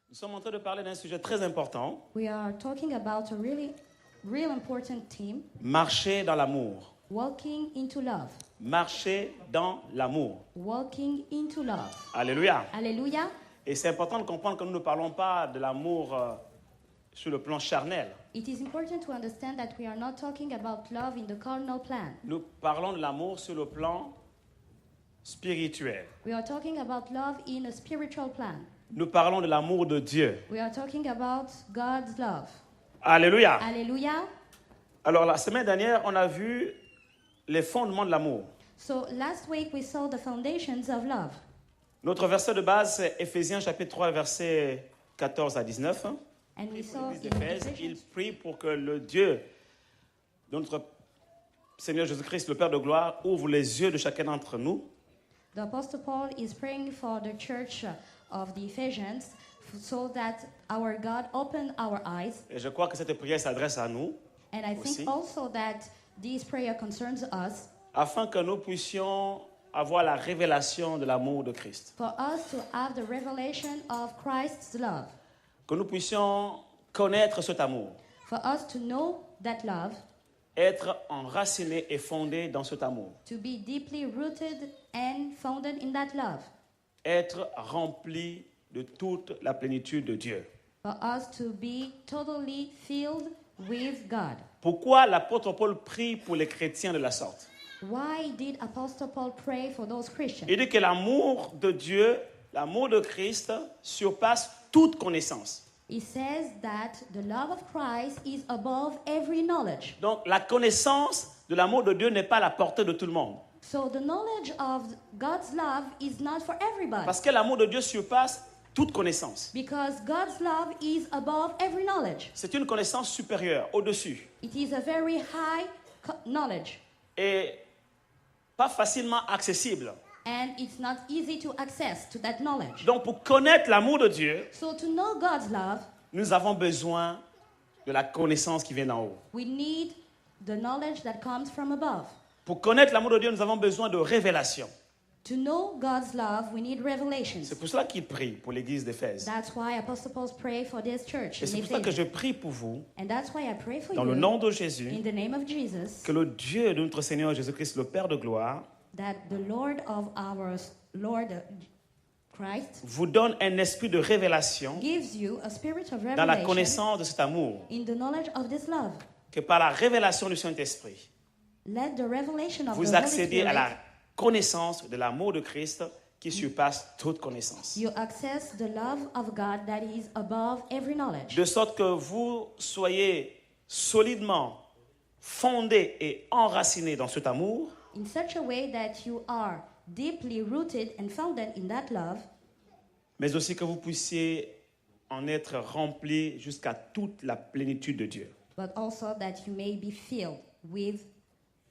Nous sommes en train de parler d'un sujet très important. We are talking about a real important theme, Marcher dans l'amour. walking into love. Marcher dans l'amour. Walking into love. Alléluia. Hallelujah. Et c'est important de comprendre que nous ne parlons pas de l'amour sur le plan charnel. It is important to understand that we are not talking about love in the carnal plan. Nous parlons de l'amour sur le plan spirituel. We are talking about love in a spiritual plan. Nous parlons de l'amour de Dieu. We are talking about God's love. Alléluia. Hallelujah. Alors la semaine dernière, on a vu les fondements de l'amour. So last week we saw the foundations of love. Notre verset de base, c'est Éphésiens chapitre 3, versets 14 à 19. And we saw L'Église in d'Éphèse, il Ephesians, prie pour que le Dieu de notre Seigneur Jésus-Christ, le Père de gloire, ouvre les yeux de chacun d'entre nous the Apostle Paul is praying for the church of the Ephesians so that our God open our eyes. et je crois que cette prière s'adresse à nous, And I Aussi. think also that this prayer concerns us afin que nous puissions avoir la révélation de l'amour de Christ. for us to have the revelation of Christ's love, Que nous puissions connaître cet amour, for us to know that love, être enracinés et fondés dans cet amour, to be deeply rooted and founded in that love, être remplis de toute la plénitude de Dieu. for us to be totally filled with God. Pourquoi l'apôtre Paul prie pour les chrétiens de la sorte? Why did Apostle Paul pray for those Christians? Il dit que l'amour de Dieu, l'amour de Christ surpasse toute connaissance. He says that the love of Christ is above every knowledge. Donc la connaissance de l'amour de Dieu n'est pas à la portée de tout le monde. So the knowledge of God's love is not for everybody. Parce que l'amour de Dieu surpasse toute connaissance. Because God's love is above every knowledge. C'est une connaissance supérieure, au-dessus. It is a very high knowledge. Et pas facilement accessible. And it's not easy to access to that knowledge. Donc pour connaître l'amour de Dieu, So to know God's love, nous avons besoin de la connaissance qui vient d'en haut. we need the knowledge that comes from above. Pour connaître l'amour de Dieu, nous avons besoin de révélation. To know God's love, we need revelations. C'est pour cela qu'il prie pour l'église d'Éphèse. That's why Apostle Paul prayed for this church Et in c'est pour cela que Ephesians. je prie pour vous, And that's why I pray for dans le you nom de Jésus, in the name of Jesus, que le Dieu de notre Seigneur Jésus-Christ, le Père de gloire, that the Lord of our Lord Christ vous donne un esprit de révélation gives you a spirit of dans la revelation connaissance de cet amour, in the knowledge of this love. que par la révélation du Saint-Esprit, Let the revelation of the vous Holy accédez à Spirit, la connaissance de l'amour de Christ qui surpasse toute connaissance. you access the love of God that is above every knowledge. De sorte que vous soyez solidement fondés et enracinés dans cet amour, In such a way that you are deeply rooted and founded in that love, mais aussi que vous puissiez en être remplis jusqu'à toute la plénitude de Dieu. but also that you may be filled with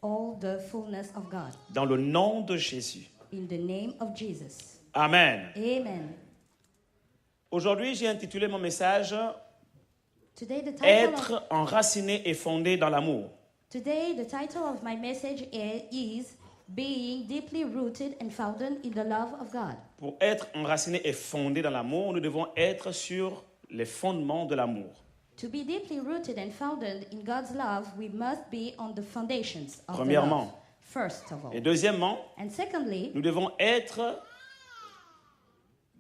all the fullness of God. Dans le nom de Jésus. In the name of Jesus. Amen. Amen. Aujourd'hui, j'ai intitulé mon message Today the Être enraciné et fondé dans l'amour. title of my message is Being Deeply Rooted and Founded in the Love of God. Pour être enraciné et fondé dans l'amour, nous devons être sur les fondements de l'amour. To be deeply rooted and founded in God's love, we must be on the foundations of the Premièrement. love. First of all. Et deuxièmement, And secondly, nous devons être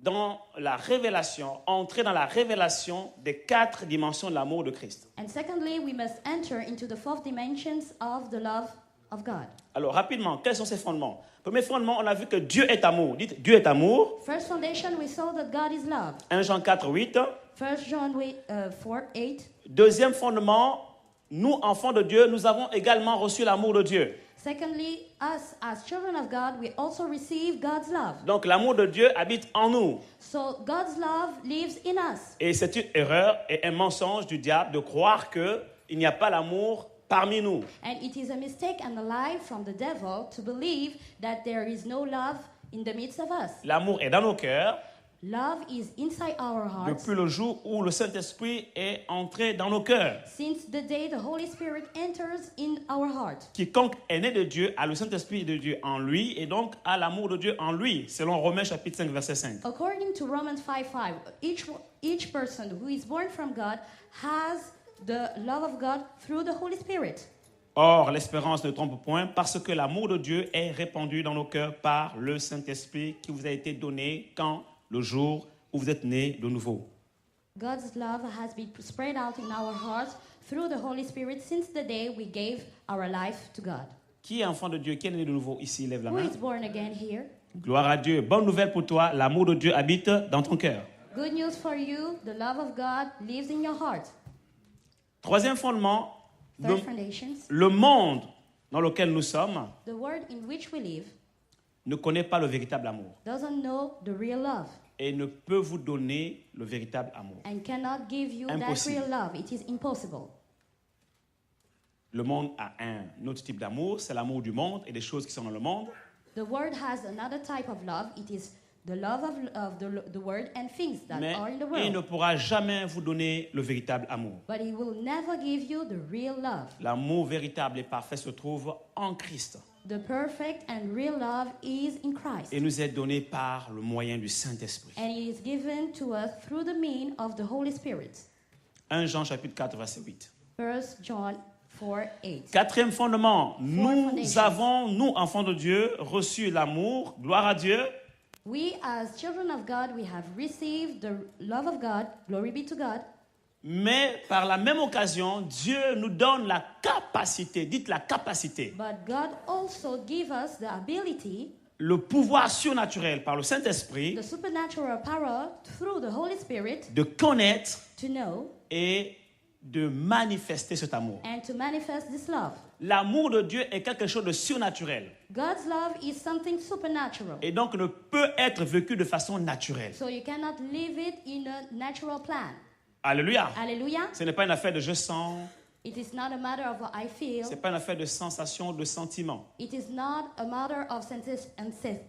dans la révélation, entrer dans la révélation des 4 dimensions de l'amour de Christ. we must enter into the 4 dimensions of the love of God. Alors, rapidement, quels sont ces fondements? Premier fondement, on a vu que Dieu est amour. Dites, Dieu est amour. First foundation, we saw that God is love. 1 Jean 4, 8. 1 John 4:8. Deuxième fondement, nous, enfants de Dieu, nous avons également reçu l'amour de Dieu. Secondly, us as children of God, we also receive God's love. Donc, l'amour de Dieu habite en nous. So God's love lives in us. Et c'est une erreur et un mensonge du diable de croire qu'il n'y a pas l'amour parmi nous. And it is a mistake and a lie from the devil to believe that there is no love in the midst of us. L'amour est dans nos cœurs, Love is inside our hearts depuis le jour où le Saint-Esprit est entré dans nos cœurs. since the day the Holy Spirit enters in our heart. Quiconque est né de Dieu a le Saint-Esprit de Dieu en lui et donc a l'amour de Dieu en lui, selon Romains chapitre 5, verset 5. According to Romans 5:5, each person who is born from God has the love of God through the Holy Spirit. Or, l'espérance ne trompe point parce que l'amour de Dieu est répandu dans nos cœurs par le Saint-Esprit qui vous a été donné quand le jour où vous êtes né de nouveau. God's love has been spread out in our hearts through the Holy Spirit since the day we gave our life to God. Qui est enfant de Dieu? Qui est né de nouveau ici? Lève la Who main. is born again here? Gloire à Dieu. Bonne nouvelle pour toi. L'amour de Dieu habite dans ton cœur. Good news for you, the love of God lives in your heart. Troisième fondement, Third foundations, le monde dans lequel nous sommes the world in which we live ne connaît pas le véritable amour doesn't know the real love et ne peut vous donner le véritable amour. and cannot give you Impossible. that real love. It is impossible. Le monde a un autre type d'amour, c'est l'amour du monde et des choses qui sont dans le monde. The world has another type of love. It is the love of the world and things that Mais are in the il ne world. pourra jamais vous donner le véritable amour. But he will never give you the real love. L'amour véritable et parfait se trouve en Christ The perfect and real love is in Christ. et nous est donné par le moyen du Saint-Esprit. And it is given to us through the mean of the Holy Spirit. 1 Jean chapitre 4 verset 8. 1 John 4:8. Quatrième fondement, nous foundations. avons, nous enfants de Dieu, reçu l'amour, gloire à Dieu, We as children of God, we have received the love of God. Glory be to God. mais par la même occasion, Dieu nous donne la capacité, dites la capacité, But God also give us the ability, le pouvoir surnaturel par le Saint-Esprit the supernatural power through the Holy Spirit de connaître to know et de manifester cet amour. and to manifest this love. L'amour de Dieu est quelque chose de surnaturel God's love is something supernatural. et donc ne peut être vécu de façon naturelle. So you cannot live it in a natural plan. Alléluia. Hallelujah. Ce n'est pas une affaire de je sens, It is not a matter of what I ce feel. n'est pas une affaire de sensation, de sentiment. It is not a matter of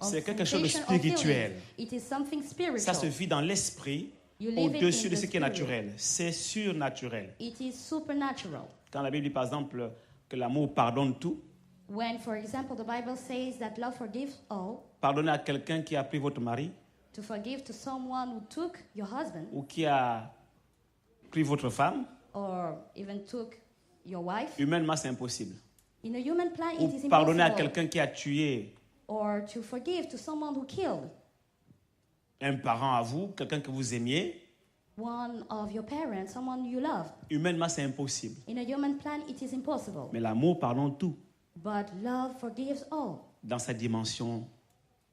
C'est quelque chose de sensation or spirituel. feeling. It is something Ça se spiritual. vit dans l'esprit You live it au-dessus in de the ce qui est spirit. naturel. C'est surnaturel. It is supernatural. Quand la Bible dit par exemple que l'amour pardonne tout, When, for example, the Bible says that love forgives all, pardonnez à quelqu'un qui a pris votre mari to forgive to someone who took your husband ou qui a pris votre femme, or even took your wife, humainement c'est impossible. in a human plan Ou it is pardonner à impossible. quelqu'un qui a tué Or to forgive to someone who killed un parent à vous, quelqu'un que vous aimiez, one of your parents, someone you love. humainement c'est impossible. In a human plan it is impossible. Mais l'amour pardonne tout But love forgives all dans sa dimension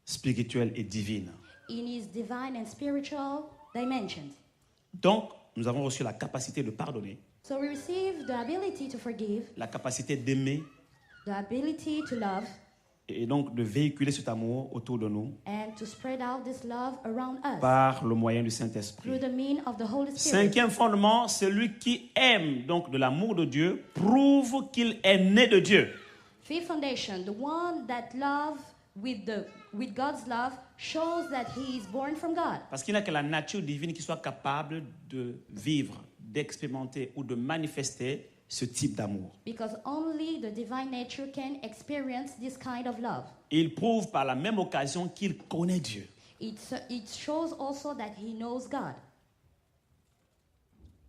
spirituelle et divine. in his divine and spiritual dimensions. Donc, nous avons reçu la capacité de pardonner, So we receive the ability to forgive, la capacité d'aimer the ability to love, et donc de véhiculer cet amour autour de nous and to spread out this love around us par le moyen du through Saint-Esprit. the mean of the Holy Spirit. Cinquième fondement, celui qui aime donc de l'amour de Dieu prouve qu'il est né de Dieu. Fifth foundation, the one that love with God's love shows that he is born from God. Parce qu'il n'y a que la nature divine qui soit capable de vivre, d'expérimenter ou de manifester ce type d'amour. Because only the divine nature can experience this kind of love. Et il prouve par la même occasion qu'il connaît Dieu. It shows also that he knows God.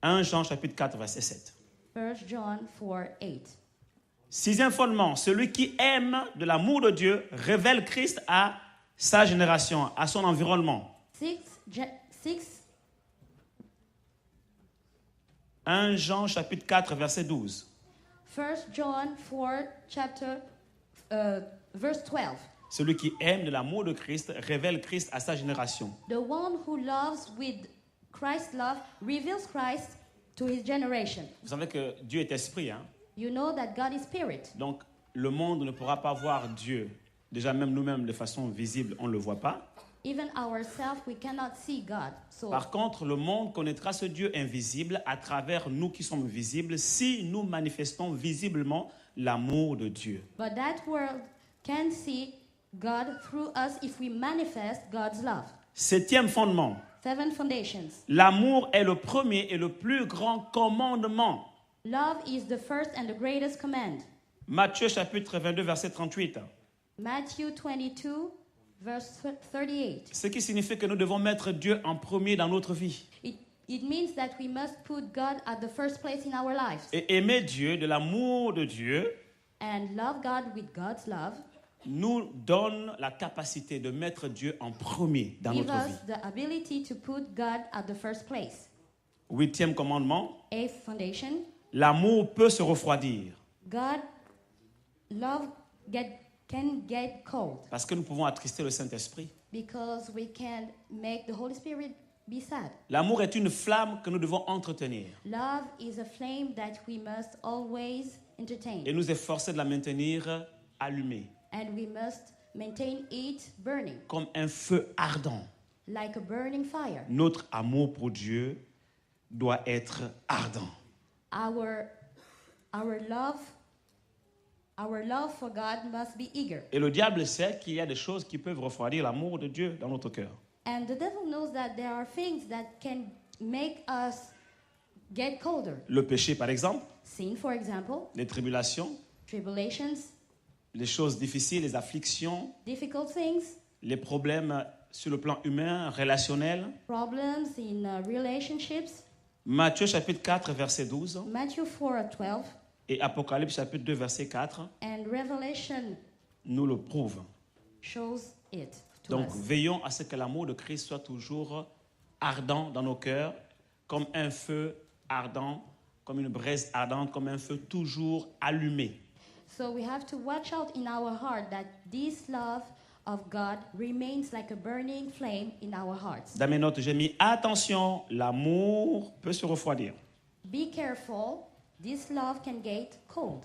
1 Jean chapitre 4 verset 7. 1 John 4:8. Sixième fondement, celui qui aime de l'amour de Dieu révèle Christ à sa génération, à son environnement. 1 Jean chapitre 4 verset 12. 1 John 4 chapter verse 12. Celui qui aime de l'amour de Christ révèle Christ à sa génération. The one who loves with Christ's love reveals Christ to his generation. Vous savez que Dieu est esprit, hein? You know that God is spirit. Donc le monde ne pourra pas voir Dieu. Déjà même nous-mêmes de façon visible, on ne le voit pas. Even ourselves, we cannot see God. So, Par contre, le monde connaîtra ce Dieu invisible à travers nous qui sommes visibles si nous manifestons visiblement l'amour de Dieu. but that world can see God through us if we manifest God's love. Septième fondement. 7 foundations. L'amour est le premier et le plus grand commandement. Love is the first and the greatest command. Matthieu chapitre 22, verset 38. Matthew 22, verse 38. Ce qui signifie que nous devons mettre Dieu en premier dans notre vie. It means that we must put God at the first place in our lives. Et aimer Dieu de l'amour de Dieu And love God with God's love nous donne la capacité de mettre Dieu en premier dans gives notre us vie. the ability to put God at the first place. Huitième commandement, 8th foundation. l'amour peut se refroidir God, love can get cold parce que nous pouvons attrister le Saint-Esprit. because we can make the Holy Spirit be sad. L'amour est une flamme que nous devons entretenir Love is a flame that we must always entertain. et nous efforcer de la maintenir allumée And we must maintain it burning, comme un feu ardent. like a burning fire. Notre amour pour Dieu doit être ardent. Our love for God must be eager. Et le diable sait qu'il y a des choses qui peuvent refroidir l'amour de Dieu dans notre cœur. And the devil knows that there are things that can make us get colder. Le péché, par exemple, Sin, for example, les tribulations, tribulations, les choses difficiles, les afflictions, difficult things, les problèmes sur le plan humain, relationnel. problems in relationships. Matthieu chapitre 4, verset 12 Matthew 4:12 et Apocalypse chapitre 2, verset 4 and Revelation nous le prouvent. shows it to Donc, us. veillons à ce que l'amour de Christ soit toujours ardent dans nos cœurs, comme un feu ardent, comme une braise ardente, comme un feu toujours allumé. So we have to watch out in our heart that this love of God remains like a burning flame in our hearts. Dans mes notes, j'ai mis attention, l'amour peut se refroidir. Be careful, this love can get cold.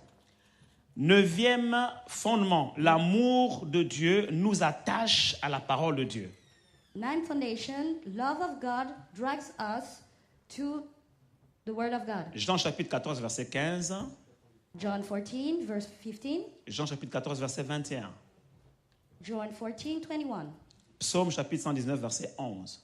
Neuvième fondement, l'amour de Dieu nous attache à la parole de Dieu. 9th foundation, love of God drags us to the word of God. Jean chapitre 14, verset 15. John 14, verse 15. Jean chapitre 14, verset 21. John 14, 21. Psaume chapitre 119, verset 11.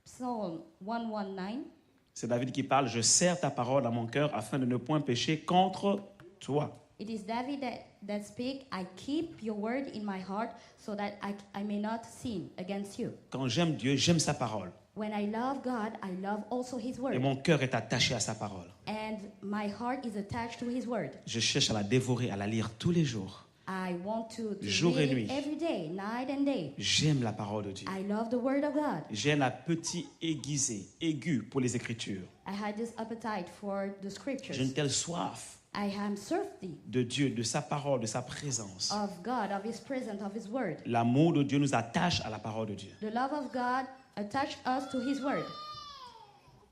Psalm 119. C'est David qui parle. Je serre ta parole à mon cœur afin de ne point pécher contre toi. It is David that speak, I keep your word in my heart so that I may not sin against you. Quand j'aime Dieu, j'aime sa parole. When I love God, I love also his Et word. mon cœur est attaché à sa parole. And my heart is attached to his word. Je cherche à la dévorer, à la lire tous les jours. I want to Jour et read nuit. it every day, night and day. J'aime la parole de Dieu. I love the word of God. J'ai un appétit aigu pour les Écritures. I had this appetite for the scriptures. J'ai une telle soif I am thirsty de Dieu, de sa parole, de sa présence. of God, of his presence, of his word. L'amour de Dieu nous attache à la parole de Dieu. The love of God attached us to his word.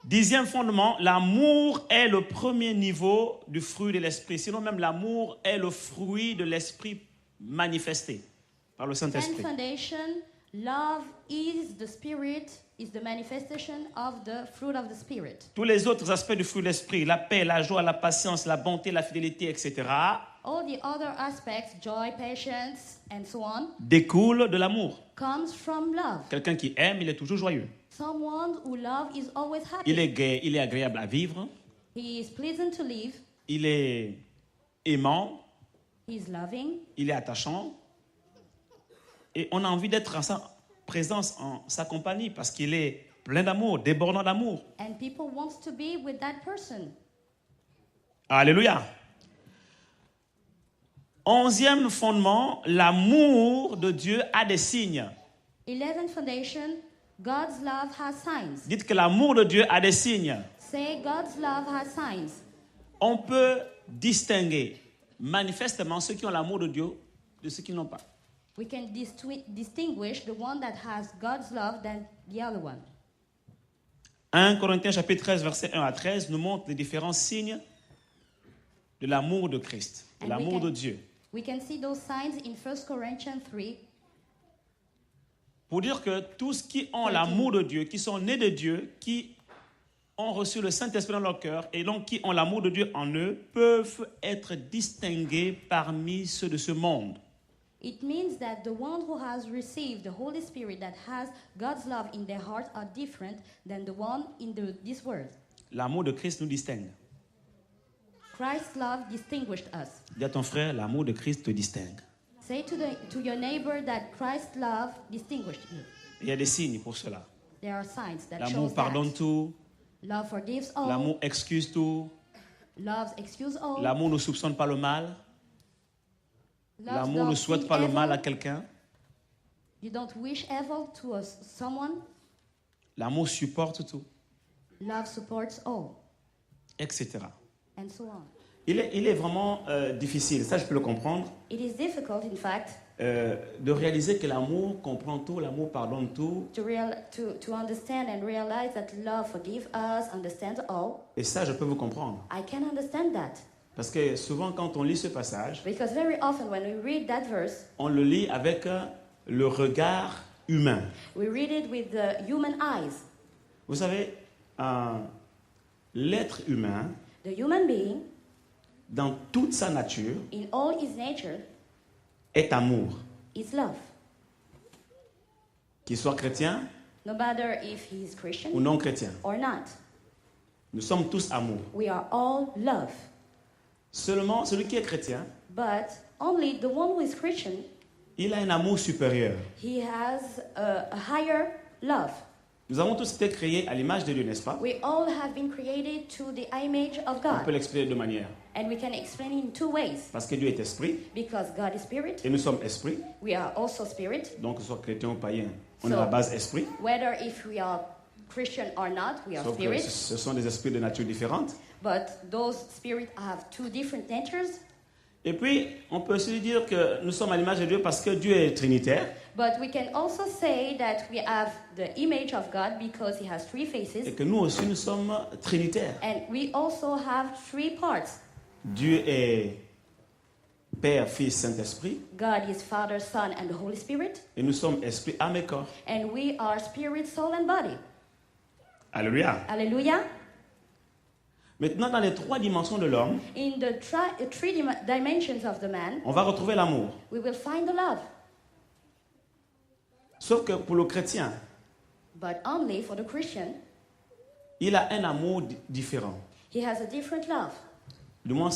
Dixième fondement, l'amour est le premier niveau du fruit de l'esprit. Sinon même l'amour est le fruit de l'esprit manifesté par le 10th Saint-Esprit. foundation, love is the spirit, is the manifestation of the fruit of the spirit. Tous les autres aspects du fruit de l'esprit, la paix, la joie, la patience, la bonté, la fidélité, etc., All the other aspects, joy, patience, and so on, découlent de l'amour. comes from love. Quelqu'un qui aime, il est toujours joyeux. Someone who loves is always happy. Il est gai, il est agréable à vivre, He is pleasant to live. il est aimant, He is loving. il est attachant. Et on a envie d'être en sa présence, en sa compagnie, parce qu'il est plein d'amour, débordant d'amour. And people want to be with that person. Alléluia. 11e fondement, l'amour de Dieu a des signes. 11th foundation, God's love has signs. Dites que l'amour de Dieu a des signes. Say God's love has signs. On peut distinguer manifestement ceux qui ont l'amour de Dieu de ceux qui n'ont pas. We can distinguish the one that has God's love than the other one. 1 Corinthiens chapitre 13, verset 1 à 13 nous montre les différents signes de l'amour de Christ, de And l'amour de Dieu. We can see those signs in 1 Corinthians 3. Pour dire que tous qui ont l'amour de Dieu, qui sont nés de Dieu, qui ont reçu le Saint-Esprit dans leur cœur et donc qui ont l'amour de Dieu en eux, peuvent être distingués parmi ceux de ce monde. It means that the one who has received the Holy Spirit that has God's love in their heart are different than the one in this world. L'amour de Christ nous distingue. Christ's love distinguished us. Dis à ton frère, l'amour de Christ te distingue. Say to your neighbor that Christ's love distinguished you. Il y a des signes pour cela. There are signs that L'amour show pardonne that. tout. Love forgives all. L'amour excuse tout. Love excuses all. L'amour ne soupçonne pas le mal. Love L'amour ne don't souhaite think pas le evil. mal à quelqu'un. You don't wish evil to someone. L'amour supporte tout, Love supports all, etc. and so on. Il est vraiment difficile, ça je peux le comprendre, It is difficult, in fact, de réaliser que l'amour comprend tout, l'amour pardonne tout. to understand and realize that love forgives us, understands all. Et ça, je peux vous comprendre. I can understand that. Parce que souvent, quand on lit ce passage, Because very often when we read that verse, on le lit avec le regard humain. we read it with the human eyes. Vous savez, l'être humain, The human being, dans toute sa nature, in all his nature, est amour. is love. Qu'il soit chrétien No matter if he is ou Christian non chrétien. or not, Nous sommes tous amour. we are all love. Seulement, celui qui est chrétien, But only the one who is Christian, il a un amour supérieur. he has a higher love. Nous avons tous été créés à l'image de Dieu, n'est-ce pas? We all have been created to the image of On peut God. l'expliquer de deux manières. And we can explain it in two ways. Parce que Dieu est esprit Because God is spirit, et nous sommes esprit. we are also spirit. Donc, que ce soit chrétien ou païen, on So- est à la base esprit. Whether if we are Christian or not, we are Sauf que spirit. ce sont des esprits de nature différente. But those spirits have two different natures. Et puis, on peut aussi dire que nous sommes à l'image de Dieu parce que Dieu est trinitaire. But we can also say that we have the image of God because he has three Et faces. que nous aussi, nous sommes trinitaires. And we also have three parts. Dieu est Père, Fils, Saint-Esprit. God is Father, Son, and the Holy Spirit. Et nous sommes esprit, âme et corps. And we are spirit, soul, and body. Alléluia. Hallelujah. Maintenant, dans les trois dimensions de l'homme, In the three dimensions of the man, on va retrouver l'amour. we will find the love. Sauf que pour le chrétien, But only for the Christian, il a un amour différent. he has a different love. Du moins,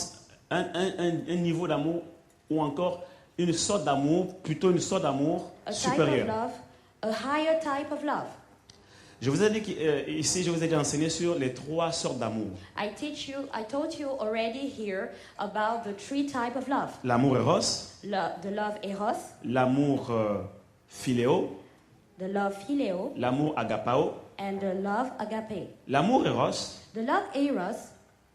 un niveau d'amour ou encore une sorte d'amour, plutôt une sorte d'amour A type of supérieur. love, a higher type of love. Je vous ai dit ici, je vous ai déjà enseigné sur les trois sortes d'amour. I taught you already here about the three type of love. L'amour eros, The love eros, l'amour philéo, the love phileo, l'amour agapao. and the love agape. L'amour eros, The love eros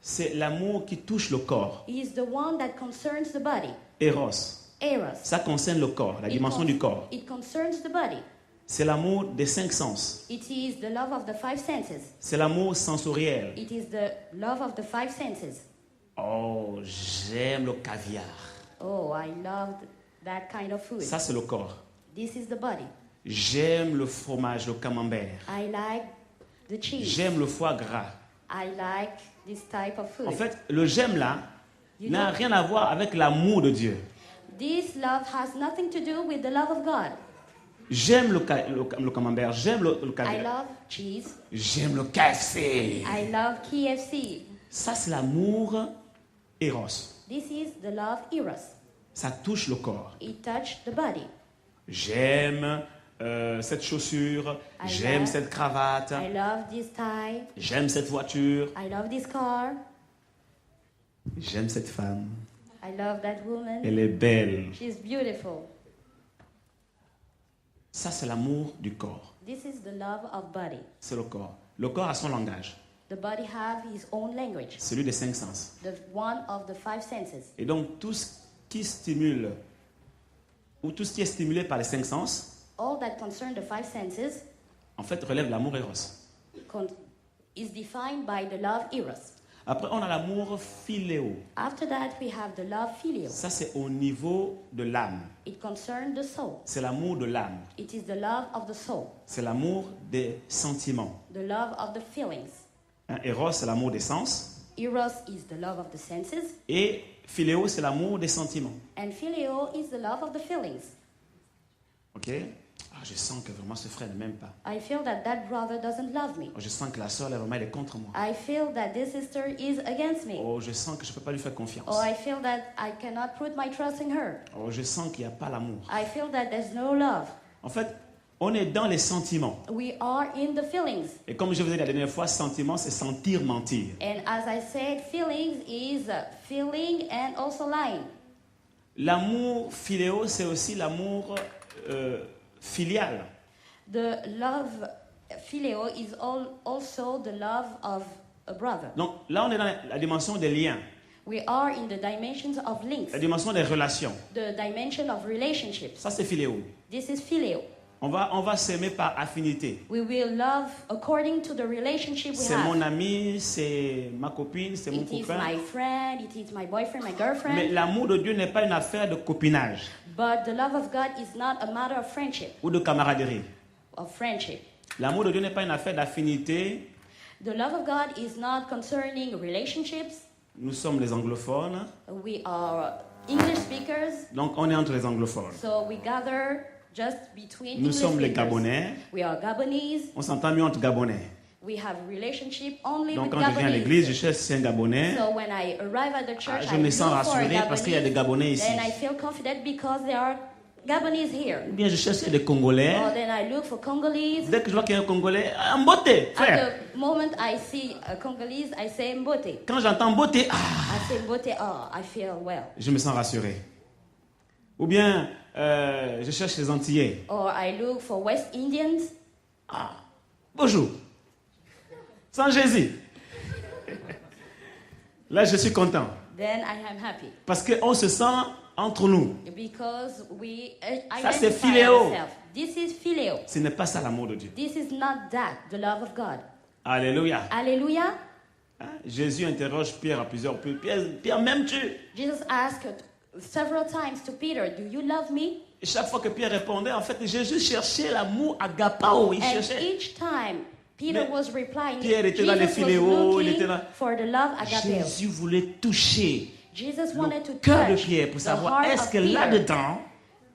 c'est l'amour qui touche le corps. is the one that concerns the body. Eros, Eros. ça concerne le corps, la dimension du corps. It concerns the body. C'est l'amour des cinq sens. It is the love of the five senses. C'est l'amour sensoriel. It is the love of the five senses. Oh, j'aime le caviar. Oh, I love that kind of food. Ça, c'est le corps. This is the body. J'aime le fromage, le camembert. I like the cheese. J'aime le foie gras. I like this type of food. En fait, le j'aime là You n'a know- rien à voir avec l'amour de Dieu. This love has nothing to do with the love of God. J'aime le camembert, j'aime le I caviar. love cheese. J'aime le KFC. I love KFC. Ça, c'est l'amour Eros. This is the love eros. Ça touche le corps. It touched the body. J'aime cette chaussure. I J'aime love- cette cravate. I love this tie. J'aime cette voiture. I love this car. J'aime cette femme. I love that woman. Elle est belle. She's beautiful. Ça, c'est l'amour du corps. This is the love of body. C'est le corps. Le corps a son langage, The body have his own language, celui des cinq sens. the one of the five senses. Et donc, tout ce qui stimule, ou tout ce qui est stimulé par les cinq sens, All that concern the five senses en fait, relève de l'amour Eros. is defined by the love eros. Après, on a l'amour philéo. After that, we have the love phileo. Ça, c'est au niveau de l'âme. It concerns the soul. C'est l'amour de l'âme. It is the love of the soul, C'est l'amour des sentiments. the love of the feelings. Hein, Eros, c'est l'amour des sens. Eros is the love of the senses, et philéo, c'est l'amour des sentiments. and phileo is the love of the feelings. Ok? Ah, je sens que vraiment ce frère ne m'aime pas. I feel that that brother doesn't love me. Oh, je sens que la sœur, là, vraiment, elle est contre moi. I feel that this sister is against me. Oh, je sens que je ne peux pas lui faire confiance. Or I feel that I cannot put my trust in her. Oh, je sens qu'il n'y a pas l'amour. I feel that there's no love. En fait, on est dans les sentiments. We are in the feelings. Et comme je vous ai dit la dernière fois, sentiment, c'est sentir mentir. And as I said, feelings is feeling and also lying. L'amour philéo, c'est aussi l'amour filial. The love phileo is also the love of a brother. Donc là, on est dans la dimension des liens, We are in the dimensions of links, la dimension des relations. the dimension of relationships. Ça, c'est philéo. This is phileo. On va s'aimer par affinité. We will love according to the relationship we C'est mon have. ami, c'est ma copine, c'est mon It is copain. my friend, it is my boyfriend, my Mais girlfriend. l'amour de Dieu n'est pas une affaire de copinage But the love of God is not a matter of friendship. ou de camaraderie. L'amour de Dieu n'est pas une affaire d'affinité. The love of God is not concerning relationships. Nous sommes les anglophones, We are English speakers, donc on est entre les anglophones. so we gather just between Nous English sommes les speakers. Gabonais, We are Gabonese. on s'entend mieux entre Gabonais. We have relationship only Donc with quand je viens à l'église, je Gabonese. cherche un Gabonais. So when I arrive at the church, Je I me look sens for a rassuré parce qu'il y a des Gabonais ici. Then I feel confident because there are Gabonese here. Ou bien je cherche des Congolais. Or then I look for Congolese. Dès que je vois qu'il y a un Congolais, en beauté, frère. At the moment I see a Congolese, I say Mbote. Quand j'entends beauté, I say Mbote, oh, I feel well. je me sens rassuré. Ou bien je cherche les Antillais. Or I look for West Indians. Bonjour. Sans Jésus. Là, je suis content. Then I am happy. Parce qu'on se sent entre nous. Because we Ça, c'est identify philéo. ourselves. This is phileo. Ce n'est pas ça l'amour de Dieu. This is not that, the love of God. Alléluia. Hallelujah. Hein? Jésus interroge Pierre à plusieurs reprises. Pierre, m'aimes-tu? Jesus asked several times to Peter, do you love me? Et chaque fois que Pierre répondait, en fait, Jésus cherchait l'amour agapao. Il And cherchait. each time Peter Mais was replying, Pierre était dans les Jesus was philéos, il était looking dans- for the love agapeo. Jésus voulait toucher Jesus le wanted to cœur de touch Pierre pour the savoir heart est-ce of que Peter là-dedans,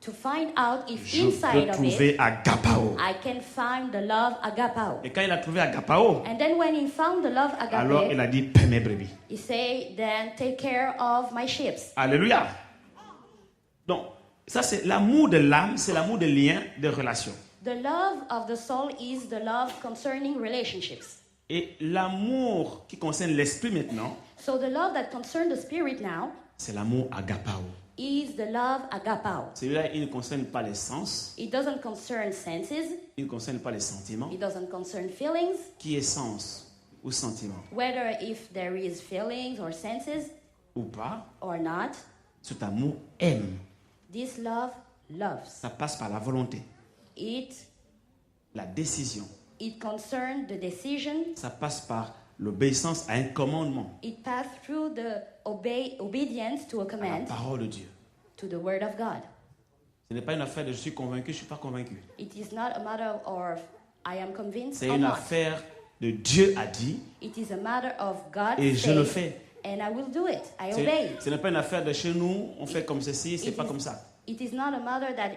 to find out if je inside peux of trouver it agapao. I can find the love agapao. Et quand il a trouvé agapao, And then when he found the love alors il agape, a dit paix mes brebis. he said, then take care of my sheep. Alléluia. Donc, ça c'est l'amour de l'âme, c'est l'amour des liens, des relations. The love of the soul is the love concerning relationships. Et l'amour qui concerne l'esprit maintenant, So the love that concerns the spirit now c'est l'amour agapao. is the love agapao. Celui-là, il ne concerne pas les sens, It doesn't concern senses. il ne concerne pas les sentiments. It doesn't concern feelings. Qui est sens ou sentiment Whether if there is feelings or senses ou pas, or not, cet amour aime. this love loves. Ça passe par la volonté, It la décision. concerns the decision. Ça passe par l'obéissance à un commandement, It passed through the obedience to a à la command, parole de Dieu. to the word of God. Ce n'est pas une affaire de je suis convaincu, je ne suis pas convaincu. It is not a matter of I am convinced C'est or une not. affaire de Dieu a dit It is a matter of God et je le said, fais. and I will do it. I obey. Ce n'est pas une affaire de chez nous, on fait comme ceci, c'est It pas is- comme ça. It is not a matter that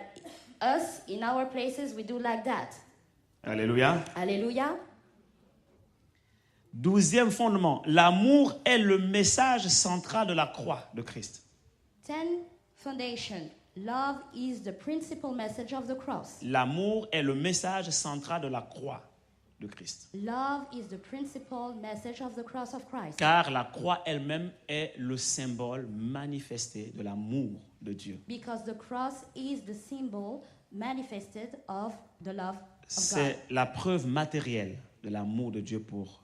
us in our places we do like that. Alléluia. Hallelujah. 12e fondement, l'amour est le message central de la croix de Christ. 10 foundation. Love is the principal message of the cross. L'amour est le message central de la croix de Christ. Love is the principal message of the cross of Christ. Car la croix elle-même est le symbole manifesté de l'amour de Dieu. Because the cross is the symbol manifested of the love of God. C'est la preuve matérielle de l'amour de Dieu pour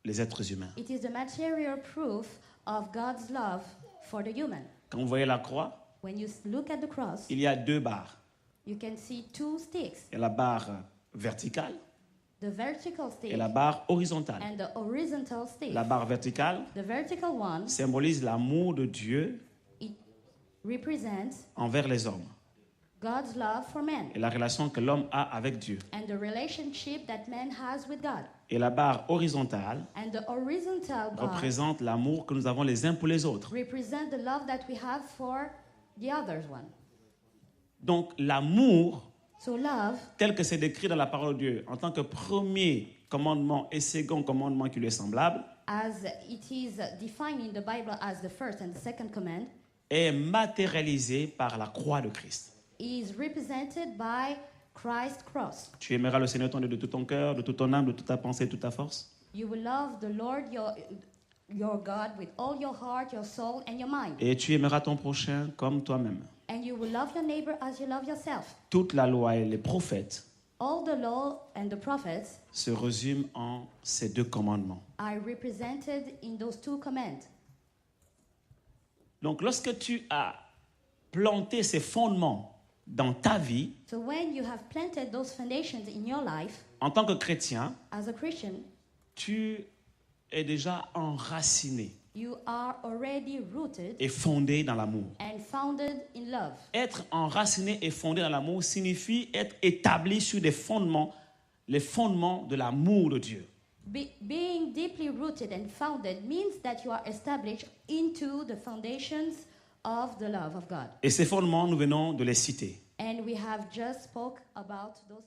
les êtres humains. It is the material proof of God's love for the human. Quand vous voyez la croix, When you look at the cross, il y a deux barres. you can see two sticks, Il y a la barre verticale the vertical stick et la barre horizontale. and the horizontal stick. La barre verticale The vertical one, symbolise l'amour de Dieu it represents envers les hommes. God's love for man et la relation que l'homme a avec Dieu. and the relationship that man has with God. Et la barre horizontale And the horizontal bar représente l'amour que nous avons les uns pour les autres. represent the love that we have for the others one. Donc l'amour, So love, tel que c'est décrit dans la parole de Dieu, en tant que premier commandement et second commandement qui lui est semblable, as it is defined in the Bible as the first and the second command, est matérialisé par la croix de Christ. is represented by Christ's cross. Tu aimeras le Seigneur ton Dieu de tout ton cœur, de toute ton âme, de toute ta pensée, de toute ta force. You will love the Lord your God with all your heart, your soul, and your mind. Et tu aimeras ton prochain comme toi-même. And you will love your neighbor as you love yourself. Toute la loi et les prophètes All the law and the prophets se résument en ces deux commandements. are represented in those two commands. Donc lorsque tu as planté ces fondements dans ta vie, So when you have planted those foundations in your life en tant que chrétien, as a Christian, tu es déjà enraciné you are already rooted et fondé dans l'amour. and founded in love. Être enraciné et fondé dans l'amour signifie être établi sur des fondements, les fondements de l'amour de Dieu. Being deeply rooted and founded means that you are established into the foundations of the love of God. Et ces fondements, nous venons de les citer. And we have just spoke about those